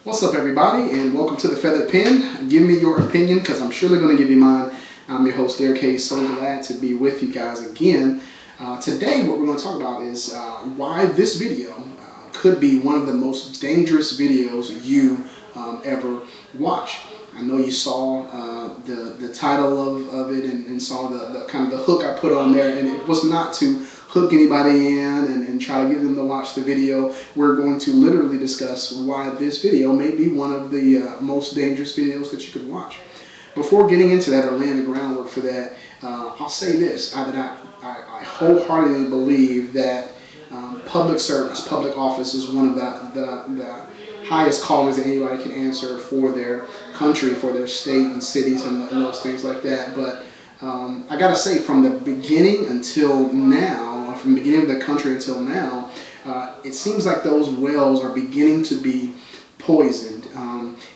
What's up, everybody, and welcome to the Feathered Pen. Give me your opinion, because I'm surely going to give you mine. I'm your host, Derek Hayes. So glad to be with you guys again. Today, what we're going to talk about is why this video could be one of the most dangerous videos you ever watch. I know you saw the title of it and saw the kind of the hook I put on there, and it was not to hook anybody in and try to get them to watch the video. We're going to literally discuss why this video may be one of the most dangerous videos that you could watch. Before getting into that or laying the groundwork for that, I'll say this, I wholeheartedly believe that public service, public office is one of the highest callings that anybody can answer for their country, for their state and cities and those things like that. But I gotta say, from the beginning until now, from the beginning of the country until now, it seems like those wells are beginning to be poisoned.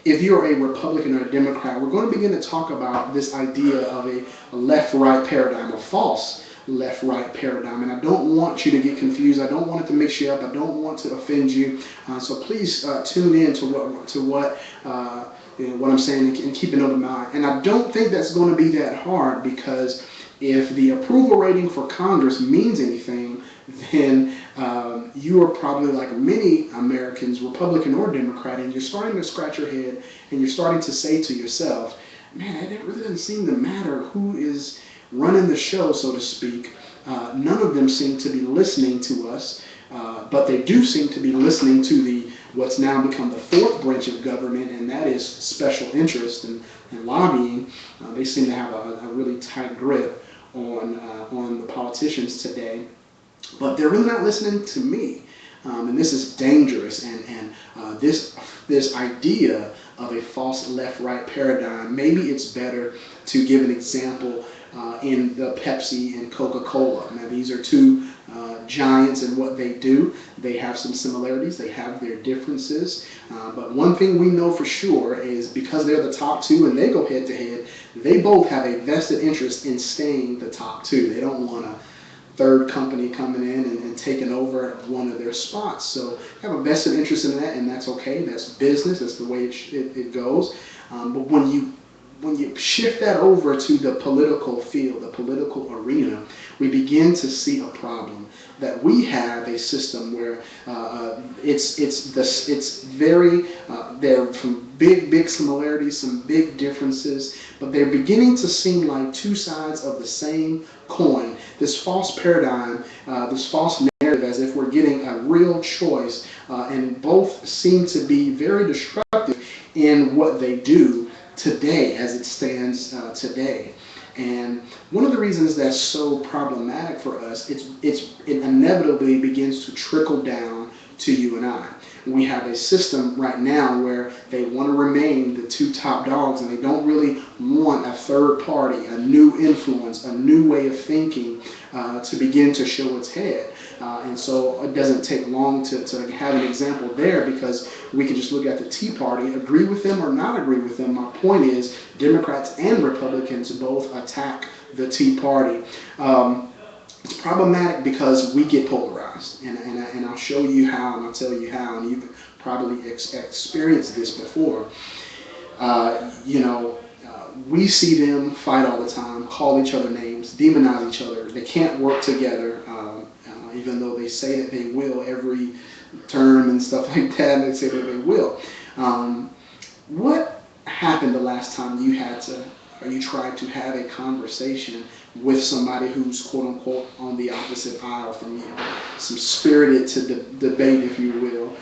If you're a Republican or a Democrat, we're going to begin to talk about this idea of a left-right paradigm, a false left-right paradigm. And I don't want you to get confused. I don't want it to mix you up. I don't want to offend you. So please tune in to what I'm saying and keep an open mind. And I don't think that's going to be that hard, because if the approval rating for Congress means anything, then you are probably like many Americans, Republican or Democrat, and you're starting to scratch your head and you're starting to say to yourself, man, it really doesn't seem to matter who is running the show, so to speak. None of them seem to be listening to us, but they do seem to be listening to what's now become the fourth branch of government, and that is special interest and lobbying. They seem to have a really tight grip on the politicians today, but they're really not listening to me. And this is dangerous, and this idea of a false left-right paradigm, maybe it's better to give an example in the Pepsi and CocaCola. Now, these are two giants in what they do. They have some similarities, they have their differences, but one thing we know for sure is, because they're the top two and they go head to head, they both have a vested interest in staying the top two. They don't want a third company coming in and taking over one of their spots. So they have a vested interest in that, and that's okay. That's business. That's the way it goes. But when you shift that over to the political field, the political arena, we begin to see a problem, that we have a system where it's very there are some big similarities, some big differences, but they're beginning to seem like two sides of the same coin. This false paradigm, this false narrative, as if we're getting a real choice, and both seem to be very destructive in what they do today, as it stands today. And one of the reasons that's so problematic for us, it inevitably begins to trickle down to you and I. We have a system right now where they want to remain the two top dogs, and they don't really want a third party, a new influence, a new way of thinking to begin to show its head. And so it doesn't take long to have an example there, because we can just look at the Tea Party, agree with them or not agree with them. My point is, Democrats and Republicans both attack the Tea Party. It's problematic because we get polarized, and I'll show you how, and I'll tell you how, and you've probably experienced this before. We see them fight all the time, call each other names, demonize each other. They can't work together, even though they say that they will every term and stuff like that. They say that they will. What happened the last time you tried to have a conversation with somebody who's quote unquote on the opposite aisle from you, some spirited to debate, if you will?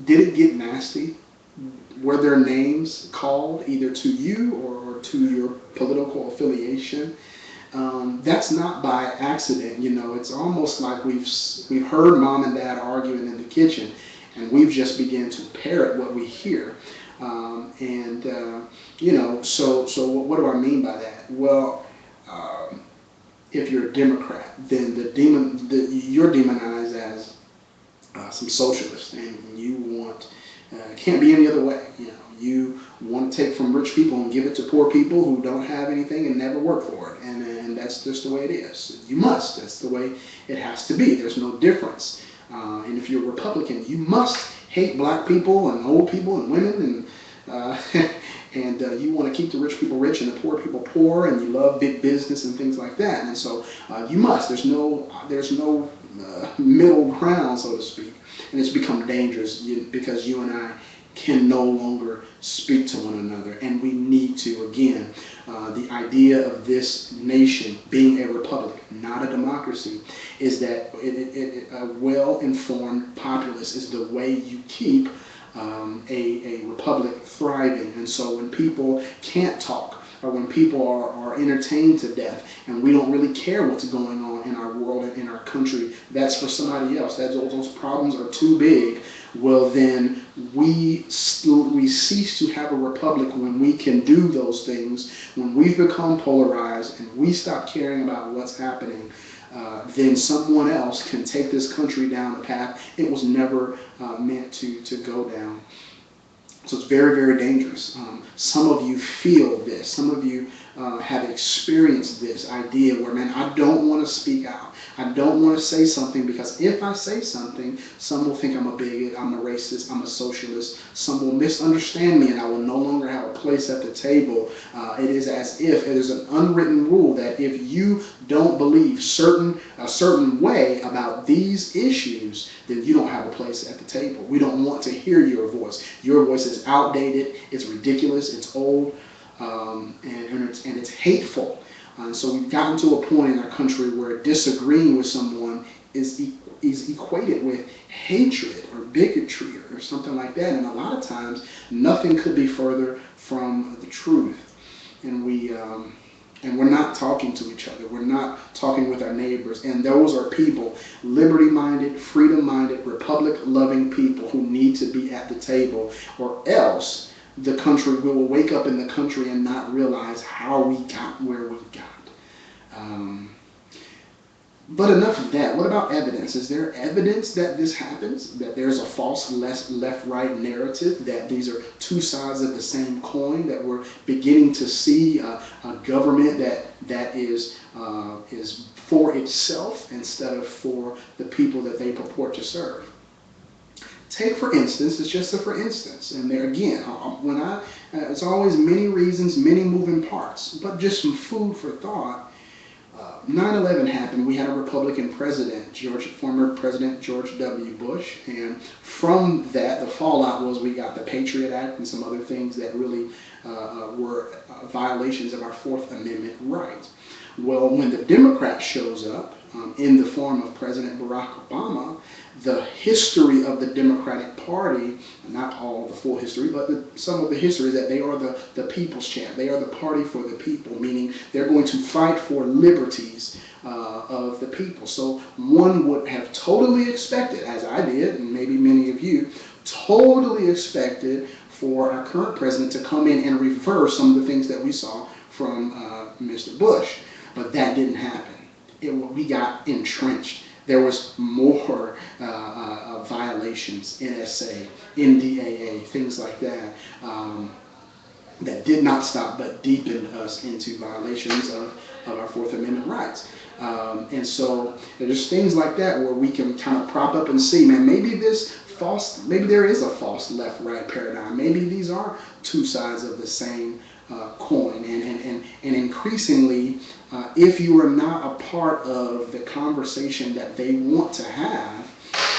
Did it get nasty? Were their names called either to you or to your political affiliation? That's not by accident. It's almost like we've heard mom and dad arguing in the kitchen, and we've just begun to parrot what we hear. So what do I mean by that? Well, if you're a Democrat, then you're demonized as some socialist, and you want can't be any other way. You want to take from rich people and give it to poor people who don't have anything and never work for it, and that's just the way it is. You must. That's the way it has to be. There's no difference. And if you're a Republican, you must hate black people and old people and women and you want to keep the rich people rich and the poor people poor, and you love big business and things like that. And so you must. There's no middle ground, so to speak, and it's become dangerous because you and I can no longer speak to one another, and we need to again. The idea of this nation being a republic, not a democracy, is that a well-informed populace is the way you keep a republic thriving. And so when people can't talk, or when people are entertained to death, and we don't really care what's going on in our world and in our country, that's for somebody else. Those problems are too big. Well, then we cease to have a republic when we can do those things. When we've become polarized and we stop caring about what's happening, then someone else can take this country down a path it was never meant to go down. So it's very, very dangerous. Some of you feel this. Some of you have experienced this idea where, man, I don't want to speak out. I don't want to say something because if I say something, some will think I'm a bigot, I'm a racist, I'm a socialist. Some will misunderstand me and I will no longer have a place at the table. It is as if it is an unwritten rule that if you don't believe a certain way about these issues, then you don't have a place at the table. We don't want to hear your voice. Your voice is outdated, it's ridiculous, it's old, and it's hateful. So we've gotten to a point in our country where disagreeing with someone is equated with hatred or bigotry or something like that. And a lot of times, nothing could be further from the truth. And we're not talking to each other. We're not talking with our neighbors. And those are people, liberty-minded, freedom-minded, republic-loving people who need to be at the table, or else the country will wake up in the country and not realize how we got where we got. But enough of that. What about evidence? Is there evidence that this happens? That there's a false left-right narrative? That these are two sides of the same coin? That we're beginning to see a government that is for itself instead of for the people that they purport to serve? Take, for instance, it's just a for instance, and there again, it's always many reasons, many moving parts, but just some food for thought. 9/11 happened. We had a Republican president, former President George W. Bush, and from that, the fallout was we got the Patriot Act and some other things that really were violations of our Fourth Amendment rights. Well, when the Democrat shows up in the form of President Barack Obama, the history of the Democratic Party, not all the full history, but some of the history is that they are the people's champ. They are the party for the people, meaning they're going to fight for liberties of the people. So one would have totally expected, as I did, and maybe many of you, totally expected for our current president to come in and reverse some of the things that we saw from Mr. Bush. But that didn't happen. We got entrenched. There was more violations, NSA, NDAA, things like that, that did not stop but deepened us into violations of our Fourth Amendment rights. And so there's things like that where we can kind of prop up and see, man, maybe there is a false left-right paradigm. Maybe these are two sides of the same coin. And increasingly, if you are not a part of the conversation that they want to have,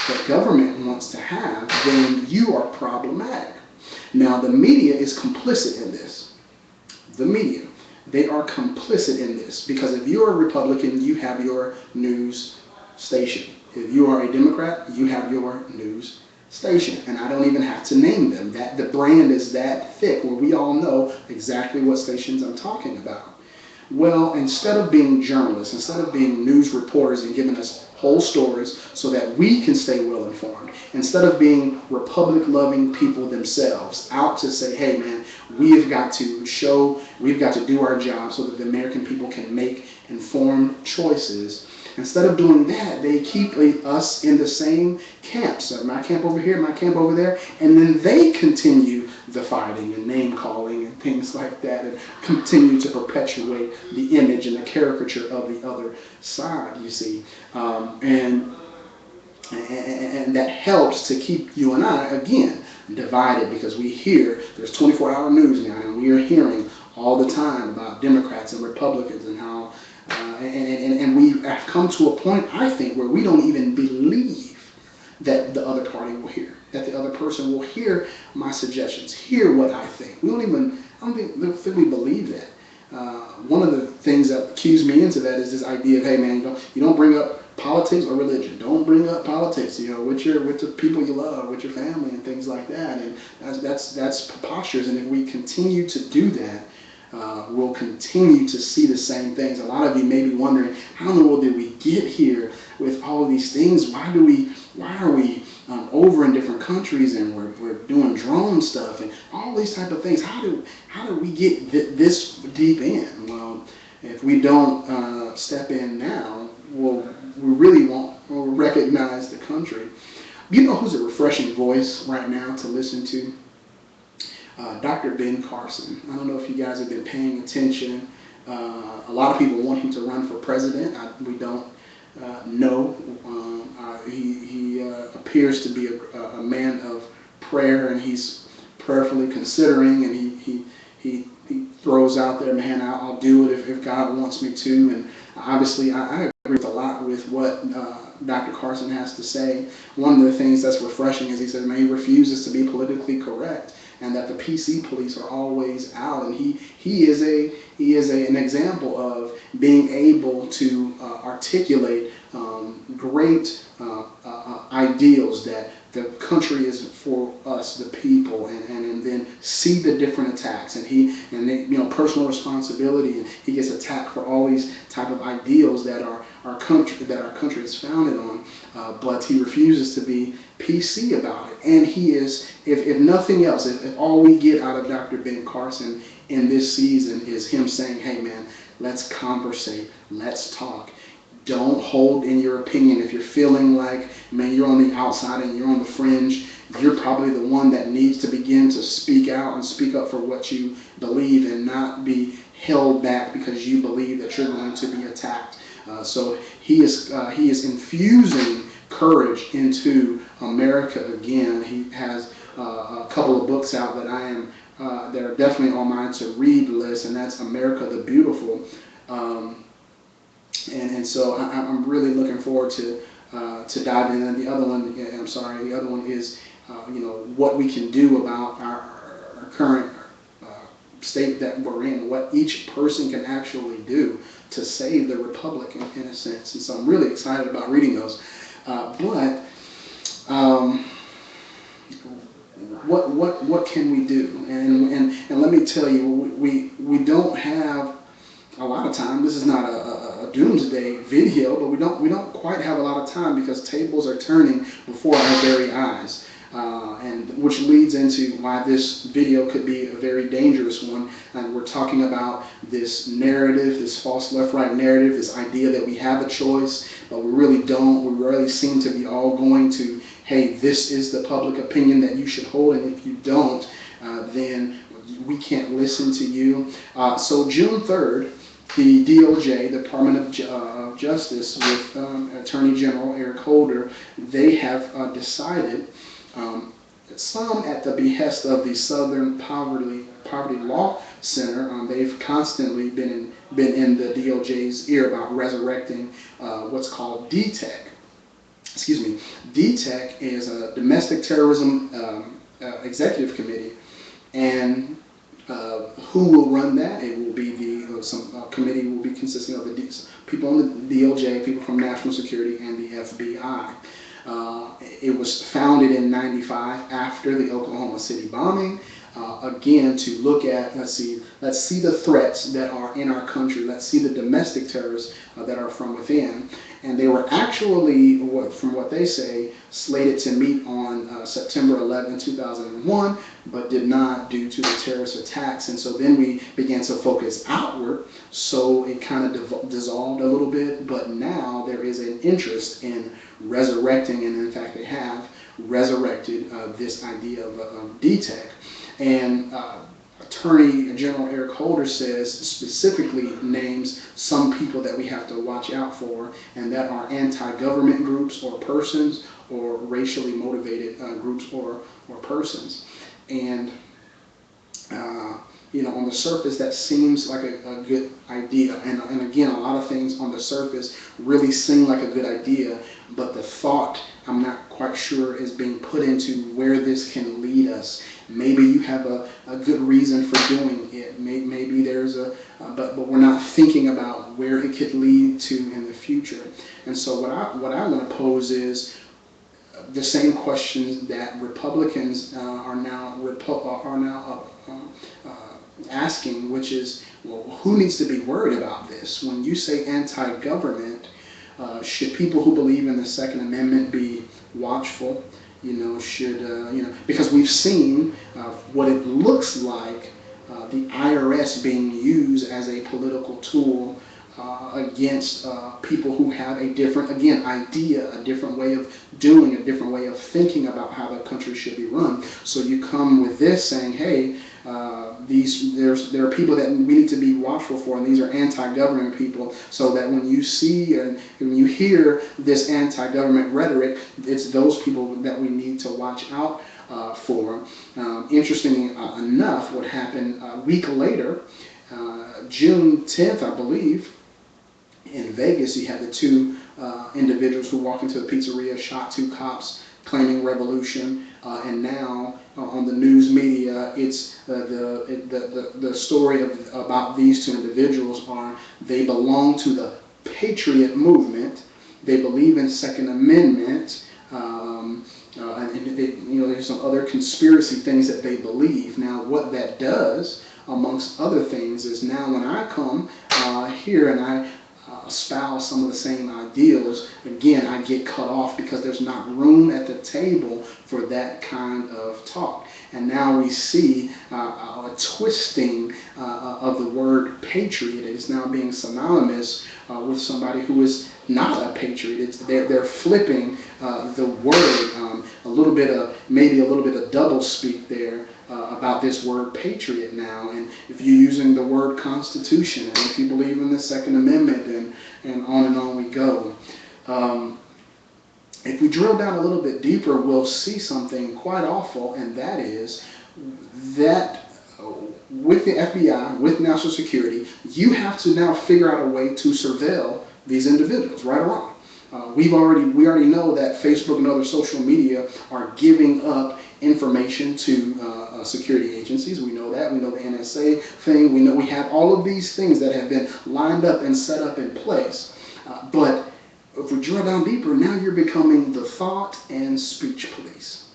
that government wants to have, then you are problematic. Now, the media is complicit in this. The media, they are complicit in this, because if you're a Republican, you have your news station. If you are a Democrat, you have your news station, and I don't even have to name them. That the brand is that thick where we all know exactly what stations I'm talking about. Well, instead of being journalists, instead of being news reporters and giving us whole stories so that we can stay well informed, instead of being republic-loving people themselves out to say, hey man, we've got to do our job so that the American people can make informed choices. Instead of doing that, they keep us in the same camps. So my camp over here, my camp over there, and then they continue the fighting and name-calling and things like that, and continue to perpetuate the image and the caricature of the other side, you see. And and that helps to keep you and I, again, divided, because we hear there's 24-hour news now, and we are hearing all the time about Democrats and Republicans and how, and we have come to a point, I think, where we don't even believe that the other party will hear, that the other person will hear my suggestions, hear what I think. I don't think we believe that. One of the things that cues me into that is this idea of, hey man, you don't bring up politics or religion. Don't bring up politics, with the people you love, with your family and things like that. And that's preposterous. And if we continue to do that, we'll continue to see the same things. A lot of you may be wondering, how in the world did we get here with all of these things? Why are we over in different countries, and we're doing drone stuff and all these type of things? How do we get this deep in? Well, if we don't step in now, we really won't recognize the country. You know who's a refreshing voice right now to listen to? Dr. Ben Carson. I don't know if you guys have been paying attention. A lot of people want him to run for president. We don't know. He appears to be a man of prayer, and he's prayerfully considering, and he throws out there, man, I'll do it if God wants me to. And obviously, I agree with a lot with what Dr. Carson has to say. One of the things that's refreshing is he says, man, he refuses to be politically correct, and that the PC police are always out. And he is an example of being able to articulate great ideals that the country is for us, the people, and then see the different attacks, and personal responsibility, and he gets attacked for all these type of ideals that our country is founded on, but he refuses to be PC about it. And he is, if nothing else, if all we get out of Dr. Ben Carson in this season is him saying, hey man, let's conversate, let's talk. Don't hold in your opinion. If you're feeling like, man, you're on the outside and you're on the fringe, you're probably the one that needs to begin to speak out and speak up for what you believe, and not be held back because you believe that you're going to be attacked. So he is infusing courage into America again. He has a couple of books out that that are definitely on my to read list, and that's America the Beautiful. And so I'm really looking forward to diving in. And the other one is what we can do about our current state that we're in, what each person can actually do to save the republic in a sense. And so I'm really excited about reading those. What can we do? And let me tell you, we don't have a lot of time. This is not a doomsday video, but we don't quite have a lot of time, because tables are turning before our very eyes, and which leads into why this video could be a very dangerous one. And we're talking about this narrative, this false left-right narrative, this idea that we have a choice, but we really don't. We really seem to be all going to, hey, this is the public opinion that you should hold, and if you don't, then we can't listen to you. So June 3rd, the DOJ, the Department of Justice, with Attorney General Eric Holder, they have decided, some at the behest of the Southern Poverty Law Center, they've constantly been in the DOJ's ear about resurrecting what's called DTEC. Excuse me. DTEC is a Domestic Terrorism Executive Committee, and who will run that? It will be some committee will be consisting of people on the DOJ, people from National Security, and the FBI. It was founded in '95 after the Oklahoma City bombing. Again, to look at, let's see the threats that are in our country. Let's see the domestic terrorists that are from within. And they were actually, from what they say, slated to meet on September 11, 2001, but did not due to the terrorist attacks. And so then we began to focus outward, so it kind of dissolved a little bit. But now there is an interest in resurrecting, and in fact they have resurrected this idea of DTEC. And Attorney General Eric Holder says, specifically names some people that we have to watch out for, and that are anti-government groups or persons, or racially motivated groups or persons. And on the surface, that seems like a good idea. And again, a lot of things on the surface really seem like a good idea, but the thought, I'm not quite sure, is being put into where this can lead us. Maybe you have a good reason for doing it. Maybe there's but we're not thinking about where it could lead to in the future. And so what I want to pose is the same questions that Republicans are now asking, which is, well, who needs to be worried about this? When you say anti-government, should people who believe in the Second Amendment be watchful? Because we've seen what it looks like, the IRS being used as a political tool against people who have a different, idea, a different way of doing, a different way of thinking about how the country should be run. So you come with this saying, hey, there are people that we need to be watchful for, and these are anti-government people, so that when you see and when you hear this anti-government rhetoric, it's those people that we need to watch out for. Interestingly enough, what happened a week later, June 10th, I believe, in Vegas, you had the two individuals who walked into the pizzeria, shot two cops, claiming revolution, and now on the news media, it's the story about these two individuals are they belong to the Patriot movement, they believe in Second Amendment, and there's some other conspiracy things that they believe. Now, what that does, amongst other things, is now when I come here and I espouse some of the same ideals, again, I get cut off because there's not room at the table for that kind of talk. And now we see a twisting of the word patriot. It is now being synonymous with somebody who is not a patriot. They're flipping the word, maybe a little bit of double speak there about this word patriot now. And if you're using the word Constitution, and if you believe in the Second Amendment, and on we go. If we drill down a little bit deeper, we'll see something quite awful, and that is that with the FBI, with national security, you have to now figure out a way to surveil these individuals, right or wrong. We already know that Facebook and other social media are giving up information to security agencies. We know that. We know the NSA thing. We know we have all of these things that have been lined up and set up in place. But if we drill down deeper, now you're becoming the thought and speech police.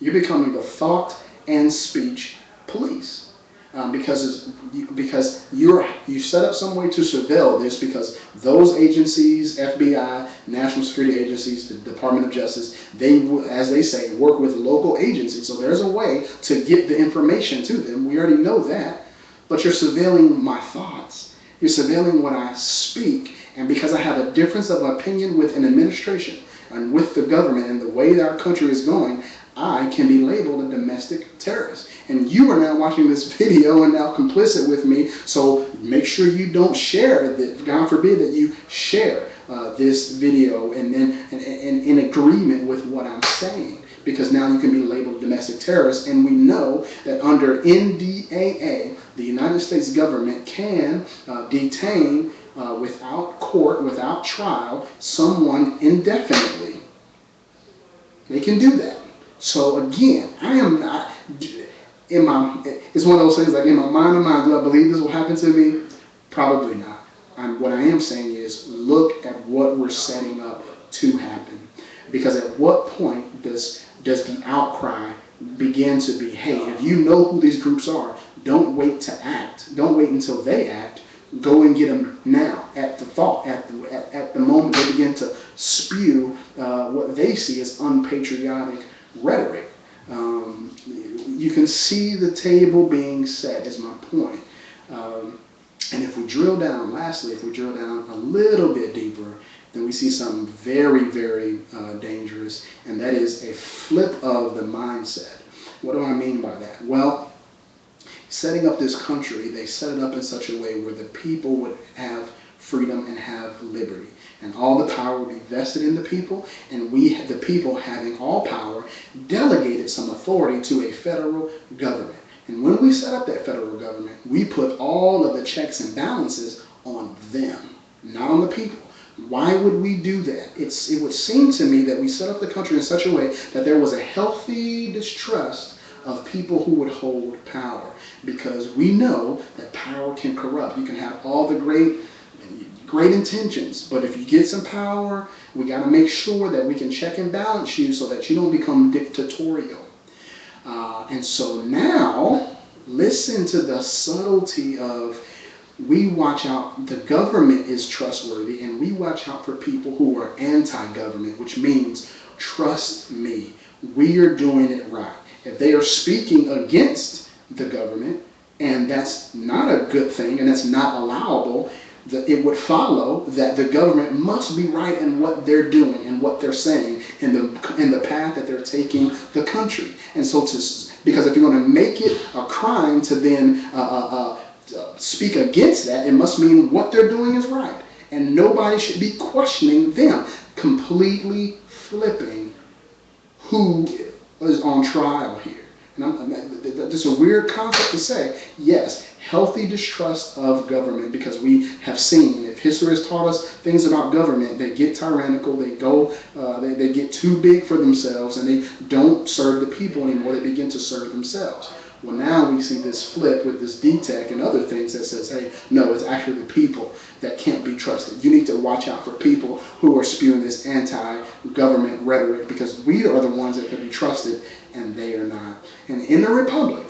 You're becoming the thought and speech police. Because you set up some way to surveil this, because those agencies, FBI, national security agencies, the Department of Justice, they, as they say, work with local agencies. So there's a way to get the information to them. We already know that. But you're surveilling my thoughts. You're surveilling what I speak. And because I have a difference of opinion with an administration and with the government and the way that our country is going, I can be labeled a domestic terrorist. And you are now watching this video and now complicit with me. So make sure you don't share that. God forbid that you share this video and then in agreement with what I'm saying, because now you can be labeled a domestic terrorist. And we know that under NDAA, the United States government can detain without court, without trial, someone indefinitely. They can do that. So again, I am not, it's one of those things like in my mind, do I believe this will happen to me? Probably not. What I am saying is look at what we're setting up to happen. Because at what point does the outcry begin to be, hey, if you know who these groups are, don't wait to act. Don't wait until they act. Go and get them now, at the thought, at the moment they begin to spew what they see as unpatriotic rhetoric. You can see the table being set, is my point. And if we drill down, lastly, if we drill down a little bit deeper, then we see something very, very dangerous, and that is a flip of the mindset. What do I mean by that? Well, setting up this country, they set it up in such a way where the people would have freedom and have liberty. And all the power would be vested in the people, and we, the people having all power, delegated some authority to a federal government. And when we set up that federal government, we put all of the checks and balances on them, not on the people. Why would we do that? It would seem to me that we set up the country in such a way that there was a healthy distrust of people who would hold power, because we know that power can corrupt. You can have all the great intentions, but if you get some power, we got to make sure that we can check and balance you so that you don't become dictatorial. And so now, listen to the subtlety of, we watch out, the government is trustworthy, and we watch out for people who are anti-government, which means, trust me, we are doing it right. If they are speaking against the government, and that's not a good thing, and that's not allowable, it would follow that the government must be right in what they're doing and what they're saying in the path that they're taking the country. And so, because if you're going to make it a crime to then speak against that, it must mean what they're doing is right, and nobody should be questioning them. Completely flipping who is on trial here. And that's a weird concept to say. Yes, healthy distrust of government, because we have seen, if history has taught us things about government, they get tyrannical, they get too big for themselves, and they don't serve the people anymore, they begin to serve themselves. Well, now we see this flip with this DTEC and other things that says, hey, no, it's actually the people that can't be trusted. You need to watch out for people who are spewing this anti-government rhetoric, because we are the ones that can be trusted and they are not. And in the Republic,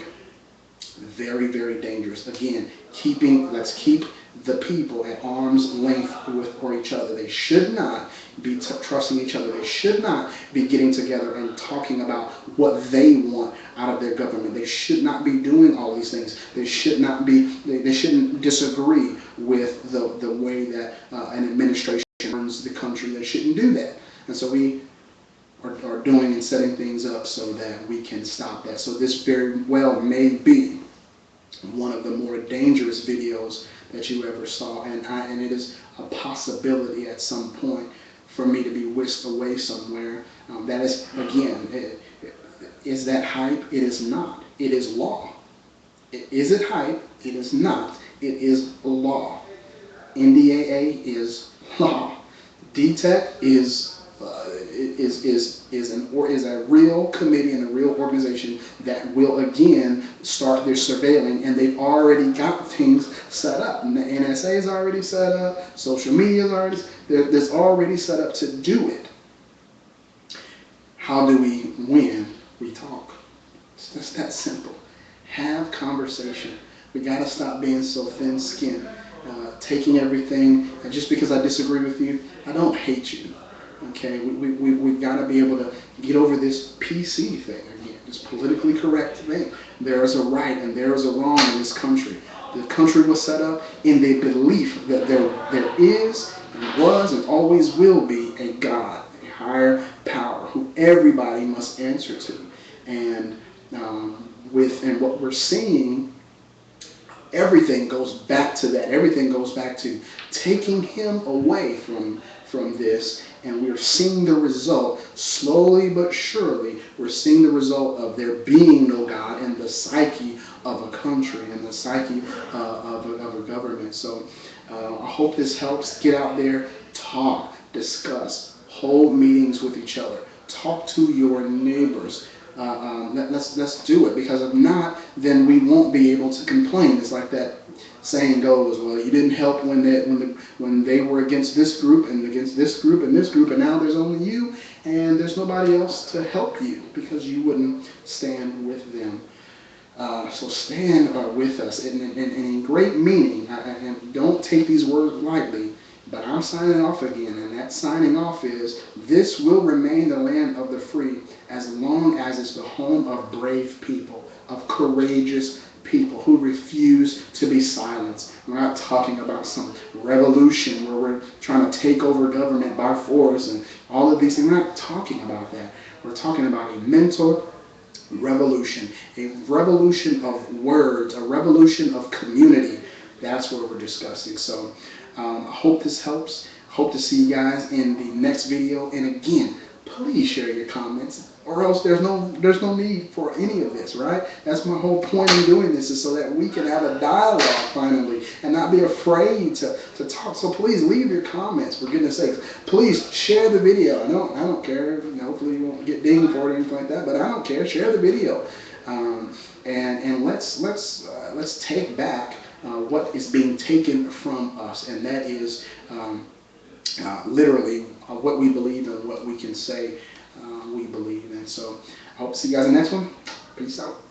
very, very dangerous. Again, let's keep the people at arm's length for each other. They should not be trusting each other. They should not be getting together and talking about what they want out of their government. They should not be doing all these things. They should not be. They shouldn't disagree with the way that an administration runs the country. They shouldn't do that. And so we are doing and setting things up so that we can stop that. So this very well may be one of the more dangerous videos that you ever saw, and it is a possibility at some point for me to be whisked away somewhere. That is, again, is that hype? It is not. It is law. Is it hype? It is not. It is law. NDAA is law. DTEC is a real committee and a real organization that will again start their surveilling, and they've already got things set up. And the NSA is already set up, social media is already, there's already set up to do it. How do we win? We talk. It's just that simple. Have conversation. We got to stop being so thin-skinned, taking everything, and just because I disagree with you, I don't hate you. Okay, we've got to be able to get over this PC thing again, this politically correct thing. There is a right and there is a wrong in this country. The country was set up in the belief that there is and was and always will be a God, a higher power, who everybody must answer to. And what we're seeing, everything goes back to that. Everything goes back to taking him away from this, and we're seeing the result, slowly but surely, we're seeing the result of there being no God in the psyche of a country and the psyche of a government. So I hope this helps. Get out there, talk, discuss, hold meetings with each other, talk to your neighbors. Let's do it, because if not, then we won't be able to complain. It's like that saying goes, well, you didn't help when they were against this group and against this group and this group, and now there's only you and there's nobody else to help you because you wouldn't stand with them. So stand with us, and in great meaning, and don't take these words lightly, but I'm signing off again, and that signing off is, this will remain the land of the free as long as it's the home of brave people, of courageous people who refuse to be silenced. We're not talking about some revolution where we're trying to take over government by force and all of these things. We're not talking about that. We're talking about a mental revolution, a revolution of words, a revolution of community. That's what we're discussing. So I hope this helps. Hope to see you guys in the next video. And again, please share your comments, or else there's no need for any of this, right? That's my whole point in doing this, is so that we can have a dialogue finally and not be afraid to talk. So please leave your comments, for goodness sakes. Please share the video. I don't care. Hopefully you won't get dinged for it or anything like that, but I don't care. Share the video, and let's take back what is being taken from us, and that is literally what we believe and what we can say we believe in. So I hope to see you guys in the next one. Peace out.